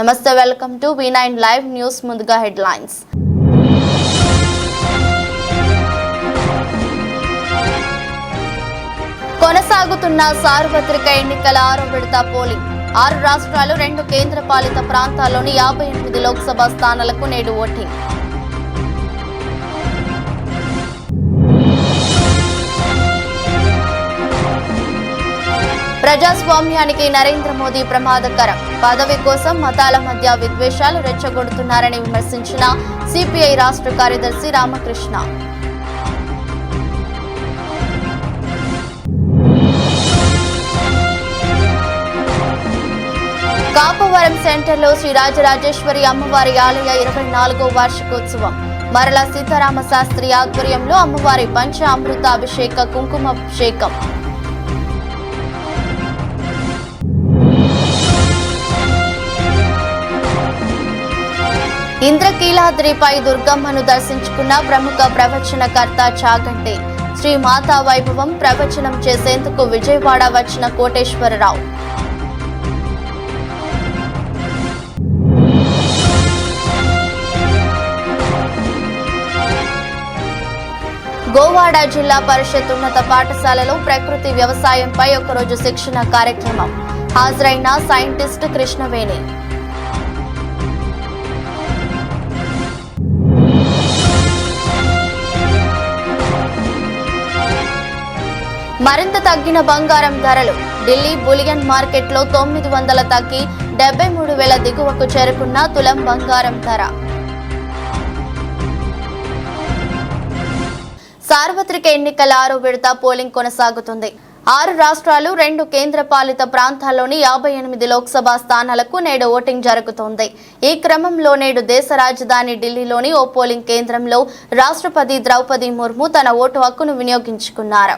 నమస్తే, welcome to V9 live news. ముందుగా headlines. కొనసాగుతున్న సార్వత్రిక ఎన్నికల 6వ విడత పోలింగ్. 6 రాష్ట్రాలు 2 కేంద్ర పాలిత ప్రాంతాల్లోని 58 లోక్సభ స్థానాలకు నేడు ఓటింగ్. ప్రజాస్వామ్యానికి నరేంద్ర మోదీ ప్రమాదకరం. పదవి కోసం మతాల మధ్య విద్వేషాలు రెచ్చగొడుతున్నారని విమర్శించిన సిపిఐ రాష్ట్ర కార్యదర్శి రామకృష్ణ. కాపవరం సెంటర్లో శ్రీ రాజరాజేశ్వరి అమ్మవారి ఆలయ 24వ వార్షికోత్సవం. మరల సీతారామ శాస్త్రి ఆధ్వర్యంలో అమ్మవారి పంచ అమృత అభిషేక కుంకుమాభిషేకం. ఇంద్రకీలాద్రిపై దుర్గమ్మను దర్శించుకున్న ప్రముఖ ప్రవచనకర్త చాగంటి. శ్రీ మాతా వైభవం ప్రవచనం చేసేందుకు విజయవాడ వచ్చిన కోటేశ్వరరావు. గోవాడ జిల్లా పరిషత్ ఉన్నత పాఠశాలలో ప్రకృతి వ్యవసాయంపై ఒకరోజు శిక్షణ కార్యక్రమం. హాజరైన సైంటిస్ట్ కృష్ణవేణి. మరింత తగ్గిన బంగారం ధరలు. ఢిల్లీ బులియన్ మార్కెట్లో 900 తగ్గి 73,000 దిగువకు చేరుకున్న తులం బంగారం ధర. సార్వత్రిక ఎన్నికల 6వ విడత పోలింగ్ కొనసాగుతుంది. 6 రాష్ట్రాలు 2 కేంద్ర పాలిత ప్రాంతాల్లోని 58 లోక్సభ స్థానాలకు నేడు ఓటింగ్ జరుగుతోంది. ఈ క్రమంలో నేడు దేశ రాజధాని ఢిల్లీలోని ఓ పోలింగ్ కేంద్రంలో రాష్ట్రపతి ద్రౌపది ముర్ము తన ఓటు హక్కును వినియోగించుకున్నారు.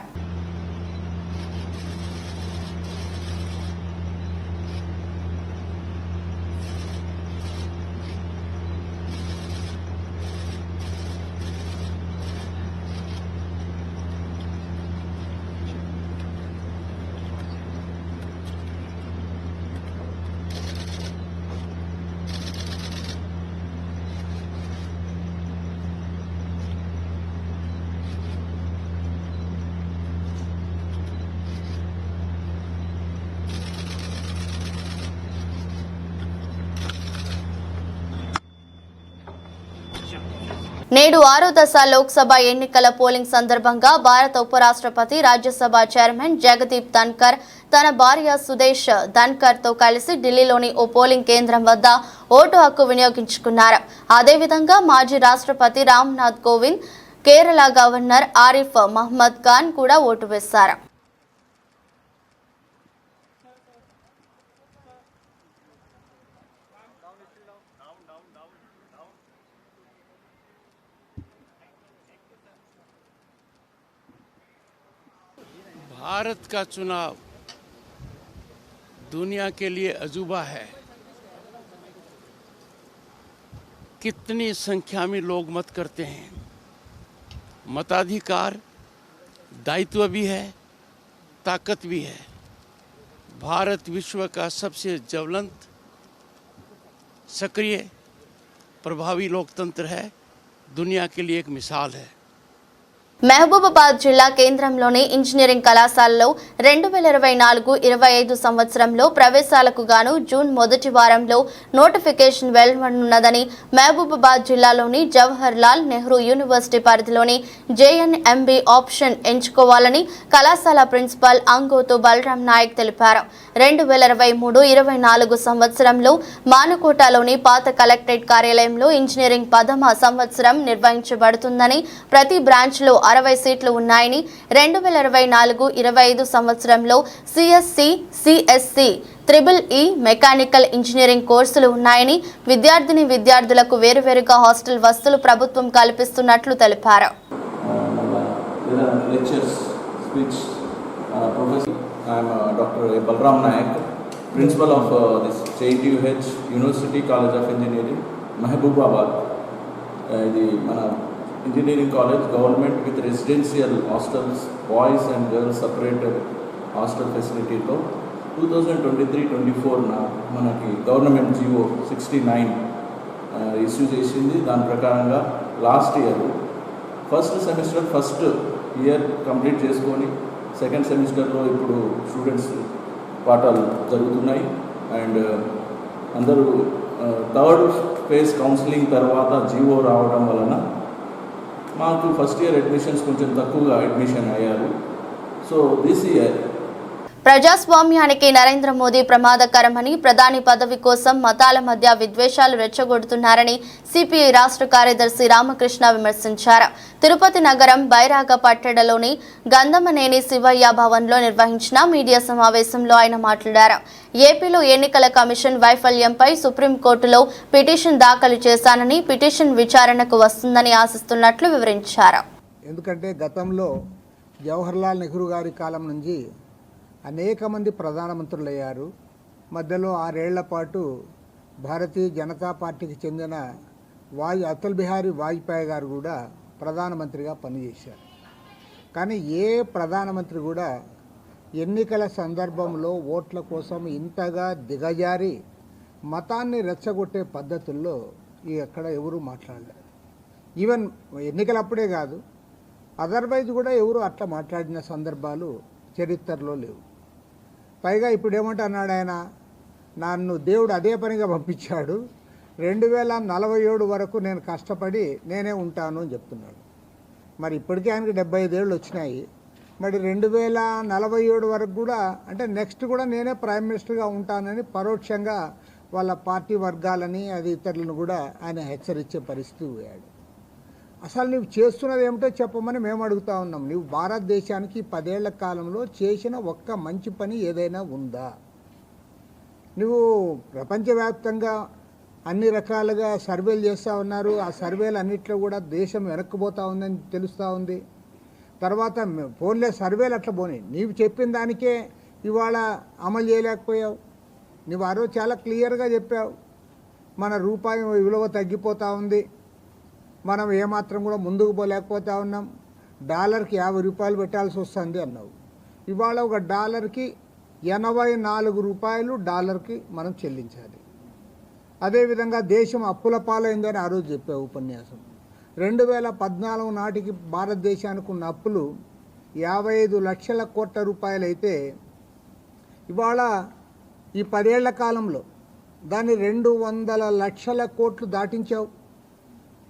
నేడు 6వ దశ లోక్సభ ఎన్నికల పోలింగ్ సందర్భంగా భారత ఉపరాష్ట్రపతి, రాజ్యసభ చైర్మన్ జగదీప్ ధన్కర్ తన భార్య సుదేశ్ ధన్కర్ తో కలిసి ఢిల్లీలోని ఓ పోలింగ్ కేంద్రం వద్ద ఓటు హక్కు వినియోగించుకున్నారు. అదేవిధంగా మాజీ రాష్ట్రపతి రామ్నాథ్ కోవింద్, కేరళ గవర్నర్ ఆరిఫ్ మహ్మద్ ఖాన్ కూడా ఓటు వేశారు. भारत का चुनाव दुनिया के लिए अजूबा है. कितनी संख्या में लोग मत करते हैं. मताधिकार दायित्व भी है, ताकत भी है. भारत विश्व का सबसे ज्वलंत, सक्रिय, प्रभावी लोकतंत्र है. दुनिया के लिए एक मिसाल है. మహబూబాబాద్ జిల్లా కేంద్రంలోని ఇంజనీరింగ్ కళాశాలలో 2024-25 సంవత్సరంలో ప్రవేశాలకు గాను జూన్ మొదటి వారంలో నోటిఫికేషన్ వెలువడనున్నదని మహబూబాబాద్ జిల్లాలోని జవహర్ లాల్ నెహ్రూ యూనివర్సిటీ పరిధిలోని JNMB ఆప్షన్ ఎంచుకోవాలని కళాశాల ప్రిన్సిపాల్ అంగోతు బలరాం నాయక్ తెలిపారు. 2023-24 సంవత్సరంలో మానుకోటలోని పాత కలెక్టరేట్ కార్యాలయంలో ఇంజనీరింగ్ 10వ సంవత్సరం నిర్వహించబడుతుందని, ప్రతి బ్రాంచ్లో 60 సీట్లు ఉన్నాయని, 2024-25 సంవత్సరంలో CSC, CSC, EEE mechanical engineering కోర్సులు ఉన్నాయని, విద్యార్థులకు వేరువేరుగా హాస్టల్ వసతులు ప్రభుత్వం కల్పిస్తున్నట్లు తెలిపారు. I am Dr. Balram Nayak, Principal of this JNTUH University College of Engineering, Mahbubabad. Engineering college, government with residential hostels, boys and girls separated hostel facility. 2023-24 మనకి government GO 69 issue చేసింది. దాని ప్రకారంగా last year first semester first year complete చేసుకొని second సెమిస్టర్లో ఇప్పుడు students పాఠాలు జరుగుతున్నాయి. And అందరూ థర్డ్ ఫేజ్ కౌన్సిలింగ్ తర్వాత జీవో రావడం వలన మాకు ఫస్ట్ ఇయర్ అడ్మిషన్స్ కొంచెం తక్కువగా అడ్మిషన్ అయ్యారు. సో దిస్ ఇయర్ ప్రజాస్వామ్యానికి నరేంద్ర మోదీ ప్రమాదకరమని, ప్రధాని పదవి కోసం మతాల మధ్య విద్వేషాలు రెచ్చగొడుతున్నారని సిపిఐ రాష్ట్ర కార్యదర్శి రామకృష్ణ విమర్శించారు. తిరుపతి నగరం బైరాగపట్టణలోని గంధమనేని శివయ్య భవన్లో నిర్వహించిన మీడియా సమావేశంలో ఆయన మాట్లాడారు. ఏపీలో ఎన్నికల కమిషన్ వైఫల్యంపై సుప్రీంకోర్టులో పిటిషన్ దాఖలు చేశానని, పిటిషన్ విచారణకు వస్తుందని ఆశిస్తున్నట్లు వివరించారు. ఎందుకంటే గతంలో జవహర్లాల్ నెహ్రూ గారి కాలం నుంచి అనేక మంది ప్రధానమంత్రులు అయ్యారు. మధ్యలో 6 ఏళ్ల పాటు భారతీయ జనతా పార్టీకి చెందిన అటల్ బిహారీ వాజ్పేయి గారు కూడా ప్రధానమంత్రిగా పనిచేశారు. కానీ ఏ ప్రధానమంత్రి కూడా ఎన్నికల సందర్భంలో ఓట్ల కోసం ఇంతగా దిగజారి మతాన్ని రెచ్చగొట్టే పద్ధతుల్లో ఎక్కడ ఎవరు మాట్లాడలేదు. ఈవెన్ ఎన్నికలప్పుడే కాదు, అదర్వైజ్ కూడా ఎవరు అట్లా మాట్లాడిన సందర్భాలు చరిత్రలో లేవు. పైగా ఇప్పుడు ఏమంటున్నాడు ఆయన, నన్ను దేవుడు అదే పనిగా పంపించాడు, 2047 వరకు నేను కష్టపడి నేనే ఉంటాను అని చెప్తున్నాడు. మరి ఇప్పటికే ఆయనకి 75 ఏళ్ళు వచ్చినాయి. మరి 2047 వరకు కూడా అంటే నెక్స్ట్ కూడా నేనే ప్రైమ్ మినిస్టర్గా ఉంటానని పరోక్షంగా వాళ్ళ పార్టీ వర్గాలని అది ఇతరులను కూడా ఆయన హెచ్చరించే పరిస్థితి పోయాడు. అసలు నువ్వు చేస్తున్నది ఏమిటో చెప్పమని మేము అడుగుతా ఉన్నాం. నువ్వు భారతదేశానికి 10 ఏళ్ల కాలంలో చేసిన ఒక్క మంచి పని ఏదైనా ఉందా? నువ్వు ప్రపంచవ్యాప్తంగా అన్ని రకాలుగా సర్వేలు చేస్తూ ఉన్నారు. ఆ సర్వేలు అన్నింటిలో కూడా దేశం వెనక్కిపోతూ ఉందని తెలుస్తూ ఉంది. తర్వాత ఫోన్లే సర్వేలు అట్లా పోనీ, నీవు చెప్పిన దానికే ఇవాళ అమలు చేయలేకపోయావు. నువ్వు ఆ రోజు చాలా క్లియర్గా చెప్పావు, మన రూపాయి విలువ తగ్గిపోతూ ఉంది, మనం ఏమాత్రం కూడా ముందుకు పోలేకపోతా ఉన్నాం, డాలర్కి 50 రూపాయలు పెట్టాల్సి వస్తుంది అన్నావు. ఇవాళ ఒక డాలర్కి 84 రూపాయలు డాలర్కి మనం చెల్లించాలి. అదేవిధంగా దేశం అప్పుల పాలైందని ఆ రోజు చెప్పావు ఉపన్యాసం. 2014 నాటికి భారతదేశానికి ఉన్న అప్పులు 55 లక్షల కోట్ల రూపాయలు అయితే ఇవాళ ఈ 10 ఏళ్ల కాలంలో దాన్ని 200 లక్షల కోట్లు దాటించావు.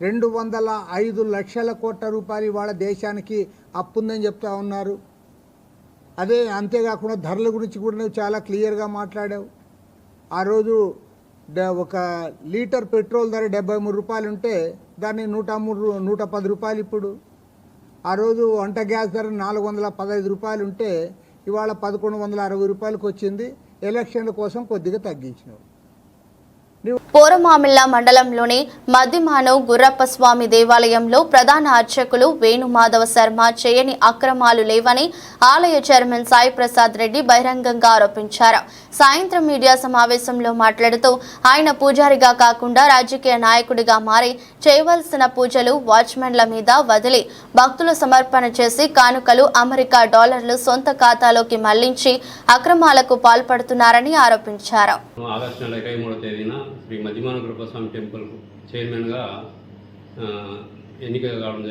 205 లక్షల కోట్ల రూపాయలు ఇవాళ దేశానికి అప్పు ఉందని చెప్తా ఉన్నారు. అదే అంతేకాకుండా ధరల గురించి కూడా నువ్వు చాలా క్లియర్గా మాట్లాడావు. ఆ రోజు ఒక లీటర్ పెట్రోల్ ధర 73 రూపాయలు ఉంటే దాన్ని 110 రూపాయలు ఇప్పుడు. ఆ రోజు వంట గ్యాస్ ధర 415 రూపాయలు ఉంటే ఇవాళ 1160 రూపాయలకు వచ్చింది. ఎలక్షన్ల కోసం కొద్దిగా తగ్గించినావు. పోరమామిళ్ళ మండలంలోని మద్దిమాను గుర్రప్ప స్వామి దేవాలయంలో ప్రధాన అర్చకులు వేణుమాధవ శర్మ చేయని అక్రమాలు లేవని ఆలయ చైర్మన్ సాయి ప్రసాద్ రెడ్డి బహిరంగంగా ఆరోపించారు. సాయంత్రం మీడియా సమావేశంలో మాట్లాడుతూ ఆయన పూజారిగా కాకుండా రాజకీయ నాయకుడిగా మారి చేయవలసిన పూజలు వాచ్మెన్ల మీద వదిలి భక్తులు సమర్పణ చేసి కానుకలు అమెరికా డాలర్లు సొంత ఖాతాలోకి మళ్లించి అక్రమాలకు పాల్పడుతున్నారని ఆరోపించారు. శ్రీ మద్దిమాన గురుప్పస్వామి టెంపుల్కు చైర్మన్గా ఎన్నిక కావడం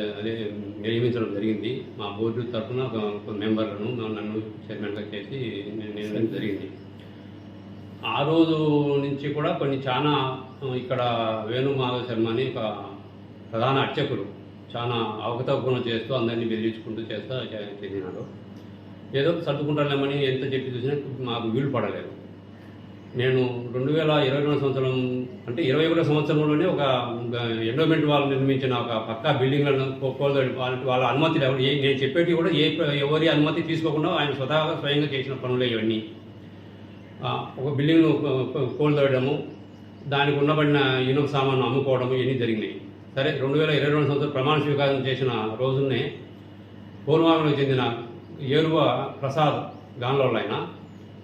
నియమించడం జరిగింది. మా బోర్డు తరఫున ఒక మెంబర్లను నన్ను చైర్మన్గా చేసి నియమించడం జరిగింది. ఆ రోజు నుంచి కూడా కొన్ని చాలా ఇక్కడ వేణుమాధవ శర్మ అని ఒక ప్రధాన అర్చకులు చాలా అవకతవకలు చేస్తూ అందరినీ బెదిరించుకుంటూ చేసినాడు. ఏదో సర్దుకుంటాలేమని ఎంత చెప్పి చూసినా మాకు వీలు పడలేదు. నేను 2022 సంవత్సరం అంటే 21వ సంవత్సరంలోనే ఒక ఎండోమెంట్ వాళ్ళు నిర్మించిన ఒక పక్కా బిల్డింగ్లను వాళ్ళ అనుమతి నేను చెప్పేటివి కూడా ఎవరి అనుమతి తీసుకోకుండా ఆయన స్వయంగా చేసిన పనులు ఇవన్నీ. ఒక బిల్డింగ్ను కోల్దోయడము, దానికి ఉండబడిన ఇనుప సామాను అమ్ముకోవడం ఇవన్నీ జరిగినాయి. సరే 2022 సంవత్సరం ప్రమాణ స్వీకారం చేసిన రోజునే పూర్వామికి చెందిన ఏరువ ప్రసాద్ గాన్లోళ్ళు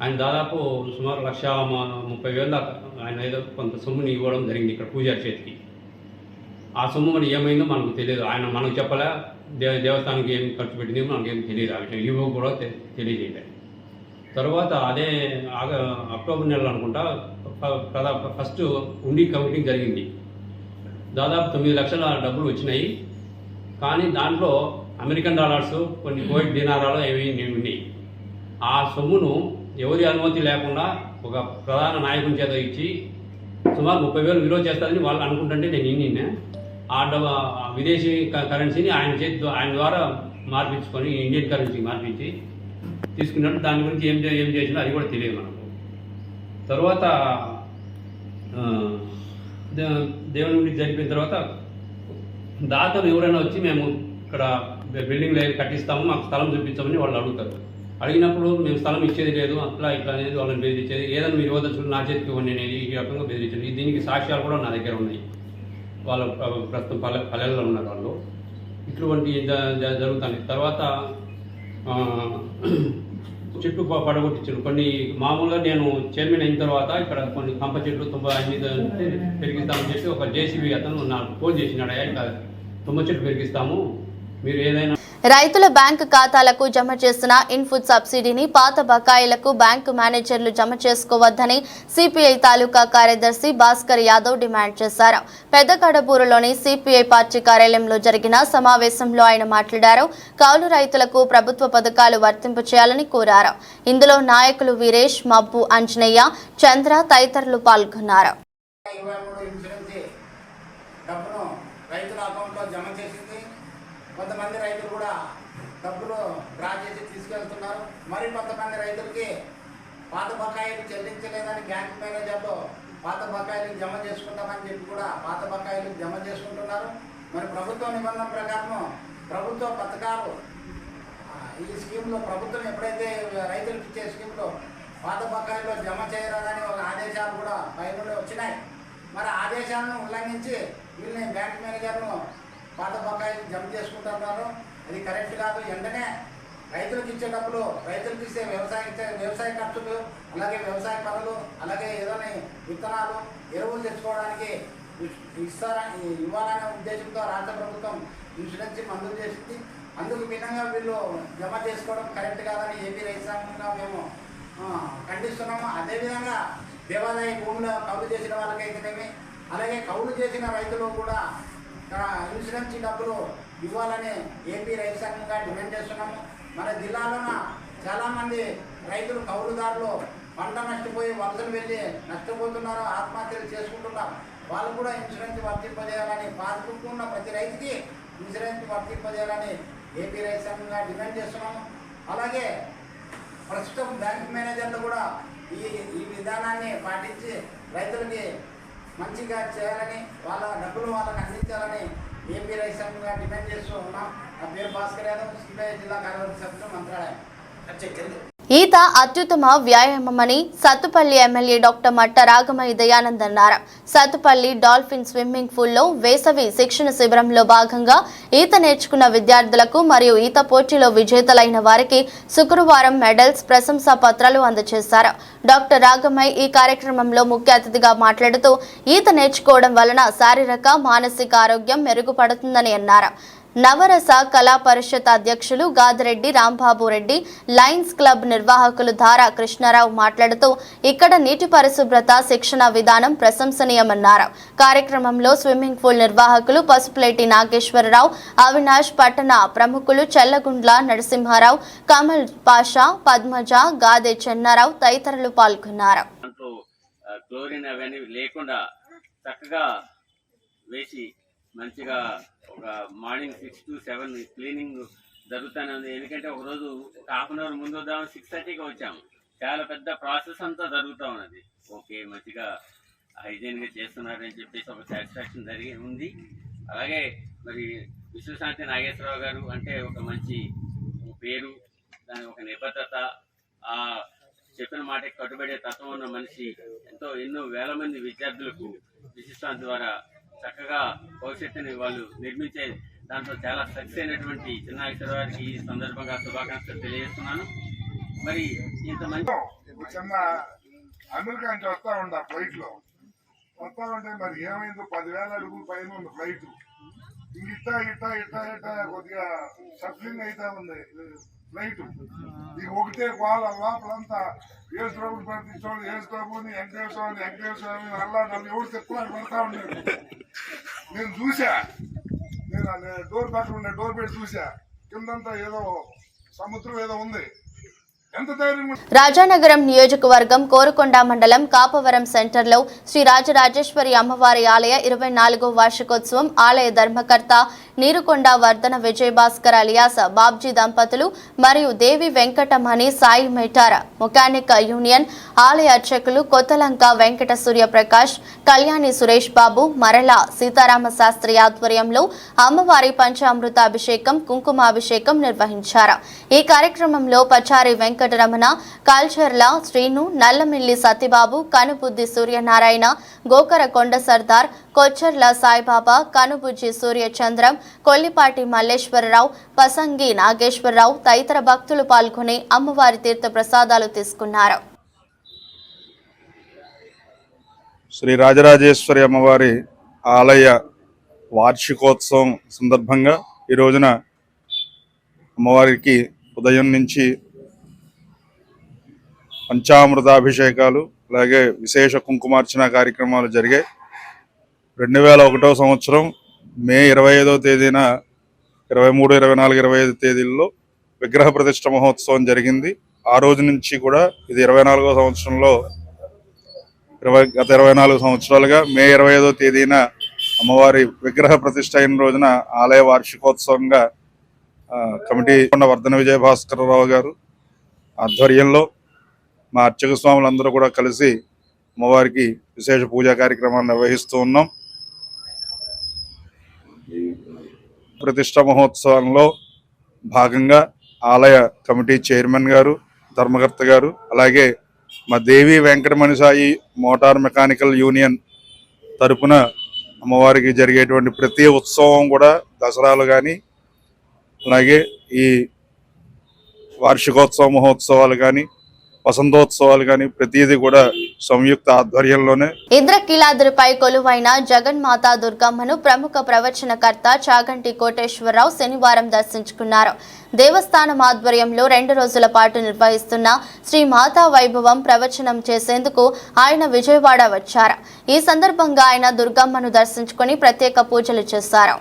ఆయన దాదాపు సుమారు 1,30,000 దాకా ఆయన ఏదో కొంత సొమ్ముని ఇవ్వడం జరిగింది ఇక్కడ పూజారి చేతికి. ఆ సొమ్ము మరి ఏమైందో మనకు తెలియదు. ఆయన మనకు చెప్పలే, దేవస్థానానికి ఏం ఖర్చు పెట్టింది మనకేం తెలియదు. ఆ విషయం ఇవ్వ కూడా తెలియజేయలేదు. తర్వాత అదే అక్టోబర్ నెలలో అనుకుంటా ఫస్ట్ ఉండి కౌంటింగ్ జరిగింది. దాదాపు 9 లక్షల డబ్బులు వచ్చినాయి. కానీ దాంట్లో అమెరికన్ డాలర్స్, కొన్ని కువైట్ దినారాలు అవి ఉన్నాయి. ఆ సొమ్మును ఎవరి అనుమతి లేకుండా ఒక ప్రధాన నాయకుని చేత ఇచ్చి సుమారు 30,000 విలువ చేస్తారని వాళ్ళు అనుకుంటుంటే నేను ఆ విదేశీ కరెన్సీని ఆయన ద్వారా మార్పించుకొని ఇండియన్ కరెన్సీ మార్పించి తీసుకున్నట్టు. దాని గురించి ఏం చేసినా అది కూడా తెలియదు మనకు. తర్వాత దేవుని గురించి జరిపిన తర్వాత దాతలు ఎవరైనా వచ్చి మేము ఇక్కడ బిల్డింగ్ కట్టిస్తాము, మాకు స్థలం చూపించామని వాళ్ళు అడుగుతారు. అడిగినప్పుడు మేము స్థలం ఇచ్చేది లేదు, అట్లా ఇట్లా అనేది వాళ్ళని బెదిరించేది. ఏదైనా మీరు ఇవ్వదచ్చు నా చేతికి ఇవ్వండి అనేది ఈ రకంగా బెదిరించేది. దీనికి సాక్ష్యాలు కూడా నా దగ్గర ఉన్నాయి. వాళ్ళ ప్రస్తుతం పల్లెల్లో ఉన్నారు వాళ్ళు. ఇటువంటి జరుగుతుంది. తర్వాత చెట్టు పడగొట్టించారు. కొన్ని మామూలుగా నేను చైర్మన్ అయిన తర్వాత ఇక్కడ కొన్ని కంప చెట్లు 95 పెరిగిస్తామని చెప్పి ఒక జేసీబీ అతను నాకు ఫోన్ చేసినాడు. అయ్యా తుమ్మ చెట్లు పెరిగిస్తాము, మీరు ఏదైనా. రైతుల బ్యాంకు ఖాతాలకు జమ చేసిన ఇన్పుట్ సబ్సిడీని పాత బకాయిలకు బ్యాంకు మేనేజర్లు జమ చేసుకోవద్దని సిపిఐ తాలూకా కార్యదర్శి భాస్కర్ యాదవ్ డిమాండ్ చేశారు. పెద్దకడబూరులోని సిపిఐ పార్టీ కార్యాలయంలో జరిగిన సమావేశంలో ఆయన మాట్లాడారు. కౌలు రైతులకు ప్రభుత్వ పథకాలు వర్తింపు చేయాలని కోరారు. ఇందులో నాయకులు వీరేష్, మబ్బు, అంజనయ్య, చంద్ర తదితరులు పాల్గొన్నారు. కొంతమంది రైతులు కూడా డబ్బులు డ్రా చేసి తీసుకెళ్తున్నారు. మరి కొంతమంది రైతులకి పాత బకాయిలు చెల్లించలేదని బ్యాంక్ మేనేజర్లు పాత బకాయిలు జమ చేసుకుంటామని చెప్పి కూడా పాత బకాయిలు జమ చేసుకుంటున్నారు. మరి ప్రభుత్వ నిబంధన ప్రకారం ప్రభుత్వ పథకాలు ఈ స్కీమ్లో ప్రభుత్వం ఎప్పుడైతే రైతులకు ఇచ్చే స్కీమ్లో పాత బకాయిలో జమ చేయరాదని ఒక ఆదేశాలు కూడా పైన వచ్చినాయి. మరి ఆదేశాలను ఉల్లంఘించి వీళ్ళని బ్యాంక్ మేనేజర్ను పాత బకాయిలు జమ చేసుకుంటున్నారు. అది కరెక్ట్ కాదు. వెంటనే రైతులకు ఇచ్చే డబ్బులు, రైతులకు ఇచ్చే వ్యవసాయ ఖర్చులు, అలాగే వ్యవసాయ పనులు, అలాగే ఏదైనా విత్తనాలు, ఎరువులు తెచ్చుకోవడానికి ఇవ్వాలనే ఉద్దేశంతో రాష్ట్ర ప్రభుత్వం ఇన్సూరెన్స్ మంజూరు చేసింది. అందుకు భిన్నంగా వీళ్ళు జమ చేసుకోవడం కరెక్ట్ కాదని ఏపీ రైతు సంఘంగా మేము ఖండిస్తున్నాము. అదేవిధంగా దేవాదాయ భూములు కౌలు చేసిన వాళ్ళకైతేనేమి, అలాగే కౌలు చేసిన రైతులు కూడా ఇన్సూరెన్స్ డబ్బులు ఇవ్వాలని ఏపీ రైతు సంఘంగా డిమాండ్ చేస్తున్నాము. మన జిల్లాలోన చాలామంది రైతులు కౌలుదారులు పంట నష్టపోయి వలసలు వెళ్ళి నష్టపోతున్నారు, ఆత్మహత్యలు చేసుకుంటున్నారు. వాళ్ళు కూడా ఇన్సూరెన్స్ వర్తింపజేయాలని, పాస్బుక్ ఉన్న ప్రతి రైతుకి ఇన్సూరెన్స్ వర్తింపజేయాలని ఏపీ రైతు సంఘంగా డిమాండ్ చేస్తున్నాము. అలాగే ప్రస్తుతం బ్యాంక్ మేనేజర్లు కూడా ఈ విధానాన్ని పాటించి రైతులకి మంచిగా చేయాలని, వాళ్ళ డబ్బులు వాళ్ళకి అందించాలని ఏపీ రైతు సంఘంగా డిమాండ్ చేస్తూ ఉన్నాం. నా పేరు భాస్కర్ యాదవ్, సిపిఐ జిల్లా కార్యవర్గ సభ్యులు, మంత్రాలయం. ఈత అత్యుత్తమ వ్యాయామమని సత్తుపల్లి ఎమ్మెల్యే డాక్టర్ మట్ట రాగమయ్య దయానంద్ అన్నారు. సత్తుపల్లి డాల్ఫిన్ స్విమ్మింగ్ పూల్లో వేసవి శిక్షణ శిబిరంలో భాగంగా ఈత నేర్చుకున్న విద్యార్థులకు మరియు ఈత పోటీలో విజేతలైన వారికి శుక్రవారం మెడల్స్, ప్రశంసా పత్రాలు అందజేశారు. డాక్టర్ రాగమయ్య ఈ కార్యక్రమంలో ముఖ్య అతిథిగా మాట్లాడుతూ ఈత నేర్చుకోవడం వలన శారీరక, మానసిక ఆరోగ్యం మెరుగుపడుతుందని అన్నారు. నవరస కళా పరిషత్ అధ్యక్షులు గాదిరెడ్డి రాంబాబు రెడ్డి, లయన్స్ క్లబ్ నిర్వాహకులు ధారా కృష్ణారావు మాట్లాడుతూ ఇక్కడ నీటి పరిశుభ్రత శిక్షణ విధానం ప్రశంసనీయమన్నారు. కార్యక్రమంలో స్విమ్మింగ్ పూల్ నిర్వాహకులు పసుపులేటి నాగేశ్వరరావు, అవినాష్, పట్టణ ప్రముఖులు చెల్లగుండ్ల నరసింహారావు, కమల్ పాషా, పద్మజ, గాదే చెన్నారావు తదితరులు పాల్గొన్నారు. క్లోరిన్ అవన్నీ లేకుండా చక్కగా వేసి మంచిగా ఒక మార్నింగ్ 6 to 7 క్లీనింగ్ జరుగుతూనే ఉంది. ఎందుకంటే ఒకరోజు హాఫ్ అన్ అవర్ ముందు వద్దాం, 6:30కి వచ్చాము. చాలా పెద్ద ప్రాసెస్ అంతా జరుగుతూ ఉన్నది. ఓకే, మంచిగా హైజీన్గా చేస్తున్నారని చెప్పేసి ఒక సాటిస్ఫాక్షన్ ఉంది. అలాగే మరి విశ్వశాంతి నాగేశ్వరరావు గారు అంటే ఒక మంచి పేరు, దాని ఒక నిబద్ధత, ఆ చెప్పిన మాటకి కట్టుబడే తత్వం ఉన్న మనిషి. ఎన్నో వేల మంది విద్యార్థులకు విశ్వశాంతి ద్వారా చక్కగా భవిష్యత్తుని వాళ్ళు నిర్మించే దాంట్లో చాలా సక్సెస్ అయినటువంటి చిన్నాగేశ్వర గారికి ఈ సందర్భంగా శుభాకాంక్షలు తెలియజేస్తున్నాను. మరి ఇంత మంచి చిన్న అమెరికా నుంచి వస్తా ఉండ ఫ్లైట్ లో వస్తా ఉంటే మరి ఏమైందో 10,000 అడుగుల పైన ఉంది ఫ్లైట్. ఇట్టా కొద్దిగా సఫలింగ్ అయితే ఉంది. లైట్ ఇక ఒకటే వాళ్ళ లోపలంతా ఏసు ప్రభుని ప్రతిష్టోడు ఏసు ప్రభుని వెంకటేశ్వరాన్ని అల్లా నన్ను ఎవరు చెప్పుకోవాలి పడతా ఉండేది. నేను చూసా, నేను డోర్ పక్కన ఉండే డోర్ పెట్టి చూసా, కిందంతా ఏదో సముద్రం ఏదో ఉంది. రాజానగరం నియోజకవర్గం కోరుకొండ మండలం కాపవరం సెంటర్లో శ్రీ రాజరాజేశ్వరి అమ్మవారి ఆలయ 24వ వార్షికోత్సవం ఆలయ ధర్మకర్త నీరుకొండ వర్ధన విజయభాస్కర్ అలియాస్ బాబ్జీ దంపతులు మరియు దేవి వెంకటమణి సాయి మెటార్ మెకానిక్ యూనియన్ ఆలయ అర్చకులు కొత్తలంక వెంకట సూర్యప్రకాష్ కళ్యాణి సురేష్ బాబు మరల సీతారామ శాస్త్రి ఆధ్వర్యంలో అమ్మవారి పంచామృతాభిషేకం కుంకుమాభిషేకం నిర్వహించారు. ఈ కార్యక్రమంలో పచారి వెంకటరమణ, కాల్చర్ల శ్రీను, నల్లమిల్లి సత్యబాబు, కనుబుద్ది సూర్యనారాయణ, గోకర కొండ సర్దార్, కొచ్చర్ల సాయిబాబా, కనుబుజ్జి సూర్యచంద్రం, కొల్లిపాటి మల్లేశ్వరరావు, పసంగి నాగేశ్వరరావు తదితర భక్తులు పాల్గొని అమ్మవారి తీర్థ ప్రసాదాలు తీసుకున్నారు. శ్రీ రాజరాజేశ్వరి అమ్మవారి ఆలయ వార్షికోత్సవం సందర్భంగా ఈ రోజున అమ్మవారికి ఉదయం నుంచి పంచామృతాభిషేకాలు అలాగే విశేష కుంకుమార్చన కార్యక్రమాలు జరిగాయి. 2001వ సంవత్సరం మే 25వ తేదీన 23, 24, 25 తేదీల్లో విగ్రహ ప్రతిష్ఠ మహోత్సవం జరిగింది. ఆ రోజు నుంచి కూడా ఇది 24వ సంవత్సరంలో గత 24 సంవత్సరాలుగా మే 25వ తేదీన అమ్మవారి విగ్రహ ప్రతిష్ఠ అయిన రోజున ఆలయ వార్షికోత్సవంగా కమిటీ వర్ధన విజయభాస్కరరావు గారు ఆధ్వర్యంలో మా అర్చక స్వాములందరూ కూడా కలిసి అమ్మవారికి విశేష పూజా కార్యక్రమాన్ని నిర్వహిస్తూ ఉన్నాం. ప్రతిష్ఠ మహోత్సవంలో భాగంగా ఆలయ కమిటీ చైర్మన్ గారు, ధర్మకర్త గారు, అలాగే మా Devi Venkatamani Sai motor mechanical union తరపున అమ్మవారికి జరిగేటువంటి ప్రతి ఉత్సవం కూడా దసరాలు కానీ అలాగే ఈ వార్షికోత్సవ మహోత్సవాలు కానీ వసంతోత్సవాలు కానీ ప్రతిదీ కూడా సంయుక్త ఆధ్వర్యంలోనే. ఇంద్రకీలాద్రిపై కొలువైన జగన్మాత దుర్గమ్మను ప్రముఖ ప్రవచనకర్త చాగంటి కోటేశ్వరరావు శనివారం దర్శించుకున్నారు. దేవస్థానం ఆధ్వర్యంలో 2 రోజుల పాటు నిర్వహిస్తున్న శ్రీ మాతా వైభవం ప్రవచనం చేసేందుకు ఆయన విజయవాడ వచ్చారు. ఈ సందర్భంగా ఆయన దుర్గమ్మను దర్శించుకుని ప్రత్యేక పూజలు చేశారు.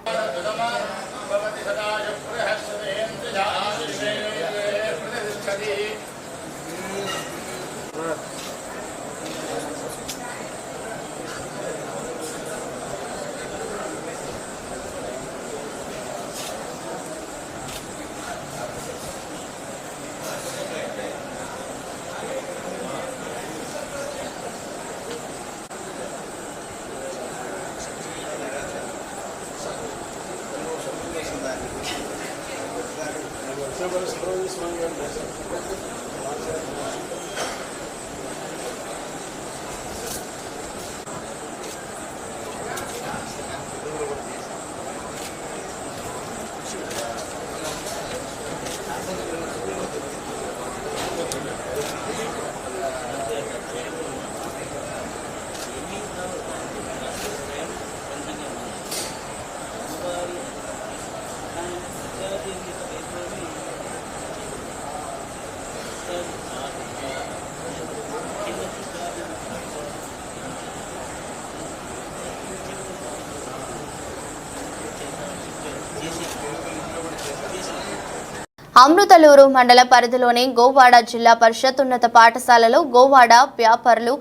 అమృతలూరు మండల పరిధిలోని గోవాడ జిల్లా పరిషత్ ఉన్నత పాఠశాలలో గోవాడ వ్యాపారులు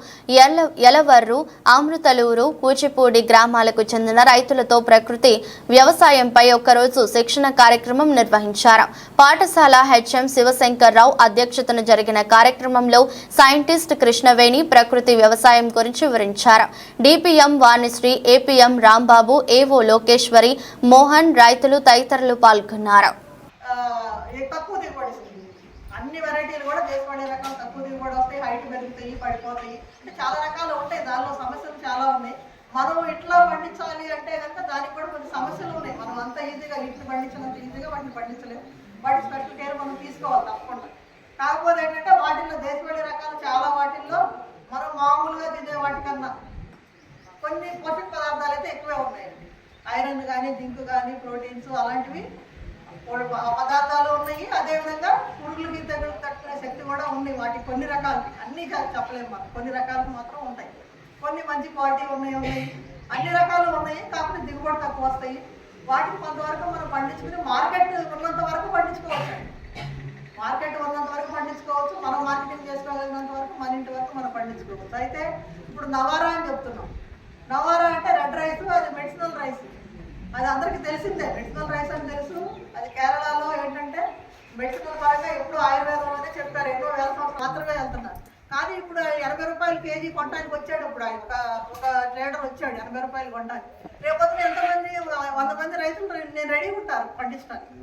యలవర్రు, అమృతలూరు, కూచిపూడి గ్రామాలకు చెందిన రైతులతో ప్రకృతి వ్యవసాయంపై ఒక్కరోజు శిక్షణ కార్యక్రమం నిర్వహించారు. పాఠశాల హెచ్ఎం శివశంకర్రావు అధ్యక్షతన జరిగిన కార్యక్రమంలో సైంటిస్ట్ కృష్ణవేణి ప్రకృతి వ్యవసాయం గురించి వివరించారు. డిపిఎం వాణిశ్రీ, ఏపీఎం రాంబాబు, ఏవో లోకేశ్వరి, మోహన్, రైతులు తదితరులు పాల్గొన్నారు. తక్కువ దిగుబడి అన్ని వెరైటీలు కూడా దేశవాళీ రకాలు తక్కువ దిగుబడి వస్తాయి, హైట్ పెరుగుతాయి, పడిపోతాయి, అంటే చాలా రకాలు ఉంటాయి. దానిలో సమస్యలు చాలా ఉన్నాయి. మనం ఇట్లా పండించాలి అంటే కనుక దానికి కూడా కొన్ని సమస్యలు ఉన్నాయి. మనం అంత ఈజీగా ఇట్లు పండించినంత ఈజీగా వాటిని పండించలేము. వాటి స్పెషల్ కేర్ మనం తీసుకోవాలి తప్పకుండా. కాకపోతే ఏంటంటే వాటిల్లో దేశవాళీ రకాలు చాలా వాటిల్లో మనం మామూలుగా తినే వాటికన్నా కొన్ని పోషక పదార్థాలు అయితే ఎక్కువే ఉన్నాయండి. ఐరన్ కానీ, జింక్ కానీ, ప్రోటీన్స్ అలాంటివి పదార్థాలు ఉన్నాయి, అదేవిధంగా పురుగులకి తట్టుకునే శక్తి కూడా ఉంది. వాటికి కొన్ని రకాలకి అన్నీ చెప్పలేము మనం, కొన్ని రకాలకు మాత్రం ఉంటాయి. కొన్ని మంచి క్వాలిటీ ఉన్నాయి, అన్ని రకాలు ఉన్నాయి. కాకపోతే దిగుబడి తక్కువ వస్తాయి. వాటిని కొంతవరకు మనం పండించుకుని మార్కెట్ ఉన్నంత వరకు పండించుకోవచ్చు. మార్కెట్ ఉన్నంత వరకు పండించుకోవచ్చు. మనం మార్కెటింగ్ చేసుకోగలిగినంత వరకు మన ఇంటి వరకు మనం పండించుకోవచ్చు. అయితే ఇప్పుడు నవారా అని చెప్తున్నాం. నవారా అంటే రెడ్ రైస్, అది మెడిసినల్ రైస్. అది అందరికీ తెలిసిందే, మెడిసినల్ రైస్ అని తెలుసు. అది కేరళలో ఏంటంటే మెడిసినల్ పరంగా ఎప్పుడు ఆయుర్వేదంలోనే చెప్పారు. ఎన్నో వేల సంవత్సరాలు మాత్రమే వెళ్తున్నారు. కానీ ఇప్పుడు 80 రూపాయలు కేజీ కొనడానికి వచ్చాడు. ఇప్పుడు ఆయన ఒక ట్రేడర్ వచ్చాడు 80 రూపాయలు కొనడానికి. రేపొద్దున ఎంతమంది 100 మంది రైతులు నేను రెడీ ఉంటారు పండించడానికి.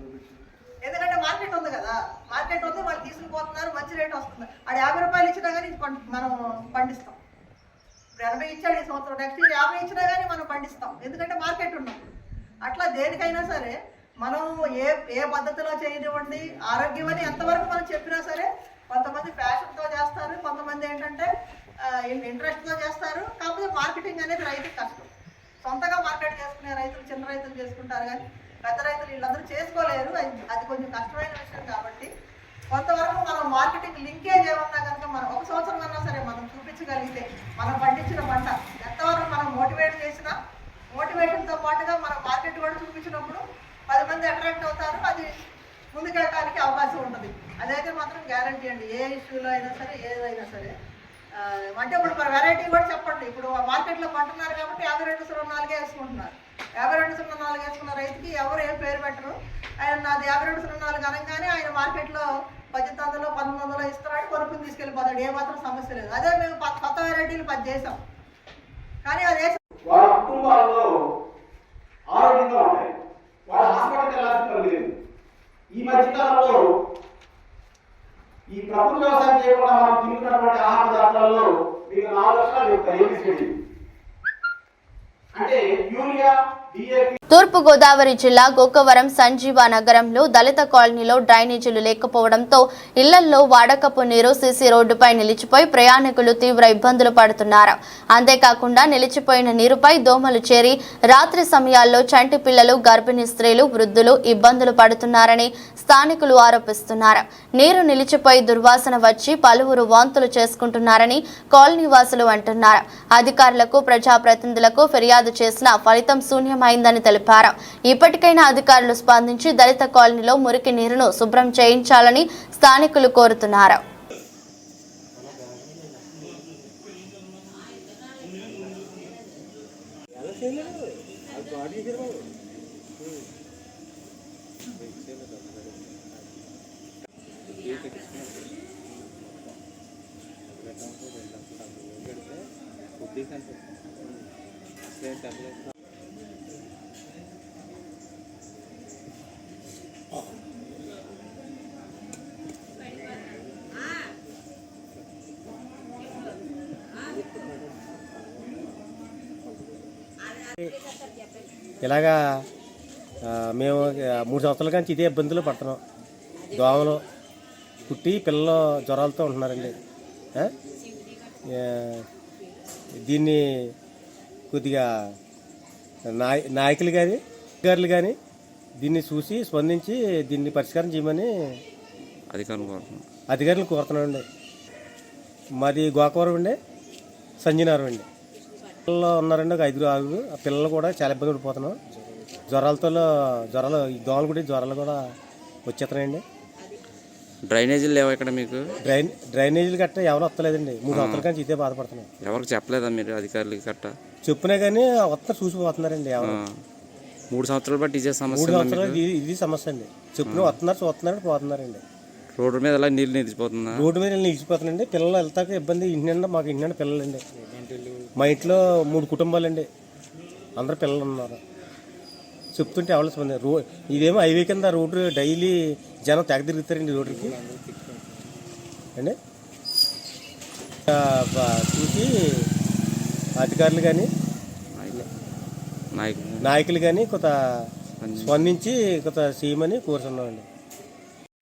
ఎందుకంటే మార్కెట్ ఉంది కదా, మార్కెట్ ఉంది, వాళ్ళు తీసుకుపోతున్నారు, మంచి రేట్ వస్తుంది. అది 50 రూపాయలు ఇచ్చినా కానీ మనం పండిస్తాం. ఇప్పుడు 80 ఇచ్చాడు ఈ సంవత్సరం, నెక్స్ట్ ఇయర్ 50 ఇచ్చినా కానీ మనం పండిస్తాం. ఎందుకంటే మార్కెట్ ఉన్నాం. అట్లా దేనికైనా సరే మనం ఏ పద్ధతిలో చేయనివ్వండి, ఆరోగ్యం అని ఎంతవరకు మనం చెప్పినా సరే కొంతమంది ఫ్యాషన్తో చేస్తారు, కొంతమంది ఏంటంటే ఇంట్రెస్ట్తో చేస్తారు. కాకపోతే మార్కెటింగ్ అనేది రైతుకి కష్టం. సొంతగా మార్కెట్ చేసుకునే రైతులు, చిన్న రైతులు చేసుకుంటారు, కానీ పెద్ద రైతులు వీళ్ళందరూ చేసుకోలేరు. అది కొంచెం కష్టమైన విషయం. కాబట్టి కొంతవరకు మనం మార్కెటింగ్ లింకేజ్ ఏమన్నా కనుక మనం ఒక సంవత్సరం అన్నా సరే మనం చూపించగలిగితే మనం పండించిన పంట ఎంతవరకు మనం మోటివేట్ చేసినా, మోటివేషన్తో పాటుగా మనం మార్కెట్ కూడా చూపించినప్పుడు 10 మంది అట్రాక్ట్ అవుతారు. అది ముందుకెళ్ళడానికి అవకాశం ఉంటుంది. అదైతే మాత్రం గ్యారంటీ అండి. ఏ ఇష్యూలో అయినా సరే, ఏదైనా సరే. అంటే ఇప్పుడు మరి వెరైటీ కూడా చెప్పండి. ఇప్పుడు మార్కెట్లో కొంటున్నారు కాబట్టి 5204 వేసుకుంటున్నారు. 5204 వేసుకున్న రైతుకి ఎవరు ఏం పేరు పెట్టరు. ఆయన నాది 5204 అనగానే ఆయన మార్కెట్లో 1800 1900 ఇస్తున్నాడు, కొనుక్కుని తీసుకెళ్ళిపోతాడు. ఏమాత్రం సమస్య లేదు. అదే మేము కొత్త వెరైటీలు 10 చేసాం, కానీ అదే వాళ్ళ కుటుంబాల్లో ఆరోగ్యంగా ఉంటాయి. వాళ్ళ హాస్పిటల్కి వెళ్ళాల్సిన పని లేదు. ఈ మధ్యకాలంలో ఈ ప్రకృతి వ్యవసాయం చేయకుండా మనం తిరుగుతున్నటువంటి ఆహార పదార్థాలలో మీకు 4 లక్షలు చెప్తారు. ఏబిసిడి అంటే యూరియా, డిఏపి. తూర్పుగోదావరి జిల్లా గోకవరం సంజీవ నగరంలో దళిత కాలనీలో డ్రైనేజీలు లేకపోవడంతో ఇళ్లల్లో వాడకపు నీరు సీసీ రోడ్డుపై నిలిచిపోయి ప్రయాణికులు తీవ్ర ఇబ్బందులు పడుతున్నారు. అంతేకాకుండా నిలిచిపోయిన నీరుపై దోమలు చేరి రాత్రి సమయాల్లో చంటి పిల్లలు, గర్భిణీ స్త్రీలు, వృద్ధులు ఇబ్బందులు పడుతున్నారని స్థానికులు ఆరోపిస్తున్నారు. నీరు నిలిచిపోయి దుర్వాసన వచ్చి పలువురు వాంతులు చేసుకుంటున్నారని కాలనీ వాసులు అంటున్నారు. అధికారులకు, ప్రజాప్రతినిధులకు ఫిర్యాదు చేసినా ఫలితం శూన్యమైందని తెలిపారు. ఇప్పటికైనా అధికారులు స్పందించి దళిత కాలనీలో మురికి నీరును శుభ్రం చేయించాలని స్థానికులు కోరుతున్నారు. ఇలాగా మేము 3 సంవత్సరాల నుంచి ఇదే ఇబ్బందులు పడుతున్నాం. దోమలు కుట్టి పిల్లలు జ్వరాలతో ఉంటున్నారండి. దీన్ని కొద్దిగా నాయకులు కానీ అధికారులు కానీ దీన్ని చూసి స్పందించి దీన్ని పరిష్కారం చేయమని అధికారులు కోరుతున్నామండి. మాది గోకవరం అండి, సంజీనగరం అండి. పిల్లలు ఉన్నారండి, ఒక 5-6. ఆ పిల్లలు కూడా చాలా ఇబ్బంది పడిపోతున్నాం. జ్వరాలు ఈ దోమలు కూడా జ్వరాలు కూడా వచ్చేస్తున్నాయండి. డ్రైనేజీలు లేవు ఇక్కడ మీకు? డ్రైనేజీలు గట్ట ఎవరు వస్తలేదండి. 3 సంవత్సరాల నుంచి ఇదే బాధపడుతున్నాం. ఎవరికి చెప్పలేదా మీరు అధికారులకి గట్ట? చెప్పినా కానీ వస్తున్నారు, చూసిపోతున్నారండి. ఎవరు 3 సంవత్సరాలు బట్టి ఇదే సమస్య? 3 సంవత్సరాలు ఇది సమస్య అండి. చెప్పిన వస్తున్నారు, చూస్తున్నారు, పోతున్నారండి. రోడ్డు మీద ఎలా నీళ్ళు నిలిచిపోతుందా? రోడ్డు మీద నిలిచిపోతున్నాయండి. పిల్లలు వెళ్తాక ఇబ్బంది. ఇంటి మాకు ఇంటి పిల్లలండి. మా ఇంట్లో 3 కుటుంబాలండి, అందరు పిల్లలు ఉన్నారు. చెప్తుంటే ఎవరు స్పంది. ఇదేమో హైవే కింద రోడ్డు, డైలీ జనం తెగ తిరుగుతారండి రోడ్డుకి అండి. చూసి అధికారులు కానీ నాయకులు కానీ కొంత స్పందించి కొంత చేయమని కోరుతున్నామండి.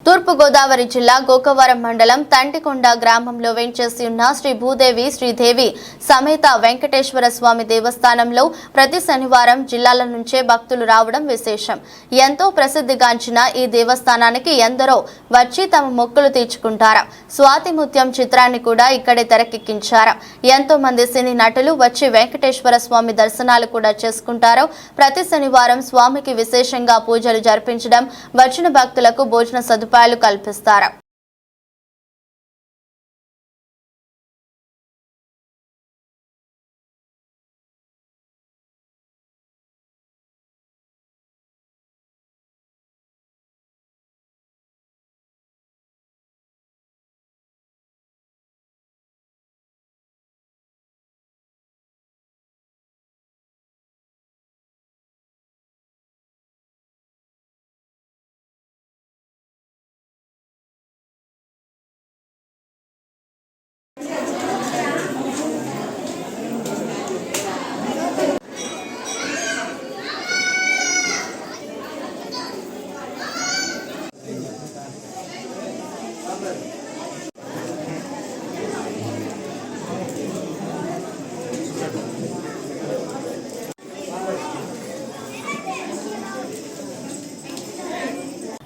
తూర్పుగోదావరి జిల్లా గోకవరం మండలం తంటికొండ గ్రామంలో వెంచేసి ఉన్న శ్రీ భూదేవి శ్రీదేవి సమేత వెంకటేశ్వర స్వామి దేవస్థానంలో ప్రతి శనివారం జిల్లాల నుంచే భక్తులు రావడం విశేషం. ఎంతో ప్రసిద్ధిగాంచిన ఈ దేవస్థానానికి ఎందరో వచ్చి తమ మొక్కులు తీర్చుకుంటారు. స్వాతి ముత్యం చిత్రాన్ని కూడా ఇక్కడే తెరకెక్కించారు. ఎంతో మంది సినీ నటులు వచ్చి వెంకటేశ్వర స్వామి దర్శనాలు కూడా చేసుకుంటారు. ప్రతి శనివారం స్వామికి విశేషంగా పూజలు జరిపించడం, వచ్చిన భక్తులకు భోజన సదుపాయాలు కల్పిస్తారు.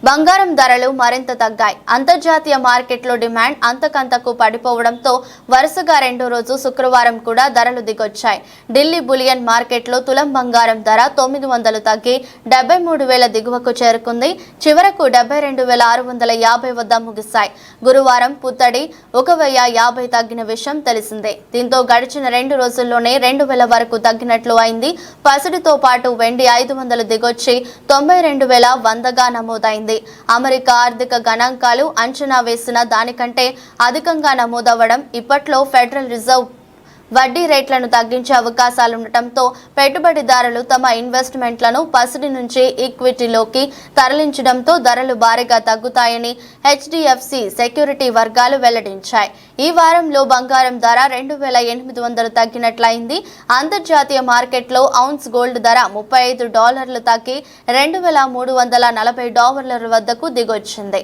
బంగారం ధరలు మరింత తగ్గాయి. అంతర్జాతీయ మార్కెట్లో డిమాండ్ అంతకంతకు పడిపోవడంతో వరుసగా రెండో రోజు శుక్రవారం కూడా ధరలు దిగొచ్చాయి. ఢిల్లీ బులియన్ మార్కెట్లో తులం బంగారం ధర 900 తగ్గి 73,000 దిగువకు చేరుకుంది. చివరకు 72,650 వద్ద ముగిశాయి. గురువారం పుత్తడి 1,050 తగ్గిన విషయం తెలిసిందే. దీంతో గడిచిన 2 రోజుల్లోనే 2,000 వరకు తగ్గినట్లు అయింది. పసిడితో పాటు వెండి 500 దిగొచ్చి 92,100గా నమోదైంది. అమెరికా ఆర్థిక గణాంకాలు అంచనా వేసిన దానికంటే అధికంగా నమోదవ్వడం, ఇప్పట్లో ఫెడరల్ రిజర్వ్ వడ్డీ రేట్లను తగ్గించే అవకాశాలుండటంతో పెట్టుబడిదారులు తమ ఇన్వెస్ట్మెంట్లను పసిడి నుంచి ఈక్విటీలోకి తరలించడంతో ధరలు భారీగా తగ్గుతాయని హెచ్డిఎఫ్సి సెక్యూరిటీ వర్గాలు వెల్లడించాయి. ఈ వారంలో బంగారం ధర 2,800 తగ్గినట్లయింది. అంతర్జాతీయ మార్కెట్లో ఔన్స్ గోల్డ్ ధర $35 తగ్గి $2,340 వద్దకు దిగొచ్చింది.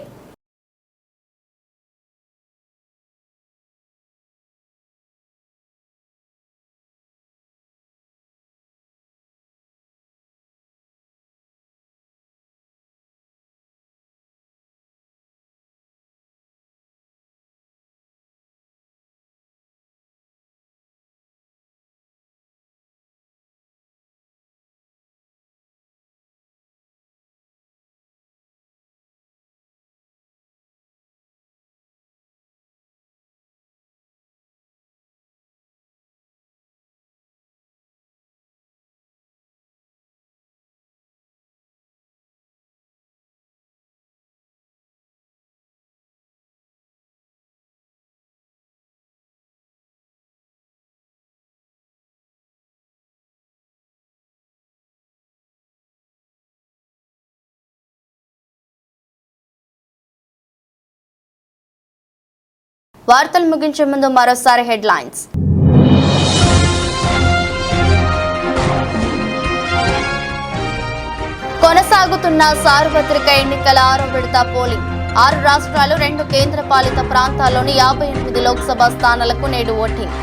వార్తలు ముగించే ముందు మరోసారి హెడ్లైన్స్. కొనసాగుతున్న సార్వత్రిక ఎన్నికల 6వ విడత పోలింగ్. 6 రాష్ట్రాలు 2 కేంద్ర పాలిత ప్రాంతాల్లోని 58 లోక్సభ స్థానాలకు నేడు ఓటింగ్.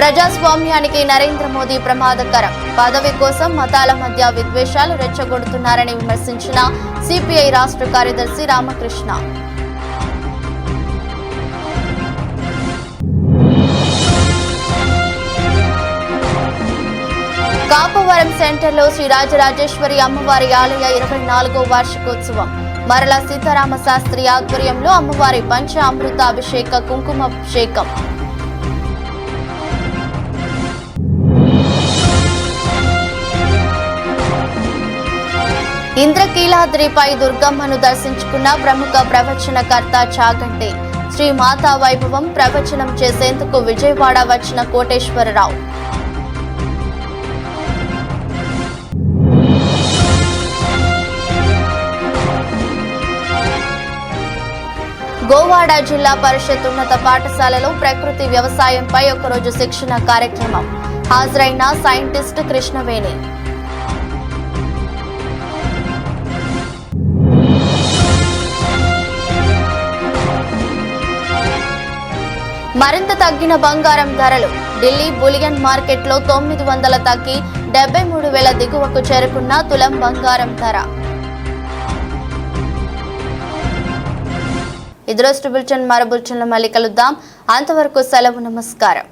ప్రజాస్వామ్యానికి నరేంద్ర మోదీ ప్రమాదకరం. పదవి కోసం మతాల మధ్య విద్వేషాలు రెచ్చగొడుతున్నారని విమర్శించిన సిపిఐ రాష్ట్ర కార్యదర్శి రామకృష్ణ. కాపవరం సెంటర్లో శ్రీ రాజరాజేశ్వరి అమ్మవారి ఆలయ 24వ వార్షికోత్సవం. మరల సీతారామ శాస్త్రి ఆధ్వర్యంలో అమ్మవారి పంచ అమృత అభిషేక కుంకుమాభిషేకం. ఇంద్రకీలాద్రిపై దుర్గమ్మను దర్శించుకున్న ప్రముఖ ప్రవచనకర్త చాగంటి. శ్రీ మాతా వైభవం ప్రవచనం చేసేందుకు విజయవాడ వచ్చిన కోటేశ్వరరావు. గోవాడ జిల్లా పరిషత్ ఉన్నత పాఠశాలలో ప్రకృతి వ్యవసాయంపై ఒకరోజు శిక్షణ కార్యక్రమం. హాజరైన సైంటిస్ట్ కృష్ణవేణి. మరింత తగ్గిన బంగారం ధరలు. ఢిల్లీ బులియన్ మార్కెట్లో 900 తగ్గి 73,000 దిగువకు చేరుకున్న తులం బంగారం ధర. ఇది రోజు బులెటిన్. మరో బులెటిన్లో మళ్ళీ కలుద్దాం. అంతవరకు సెలవు. నమస్కారం.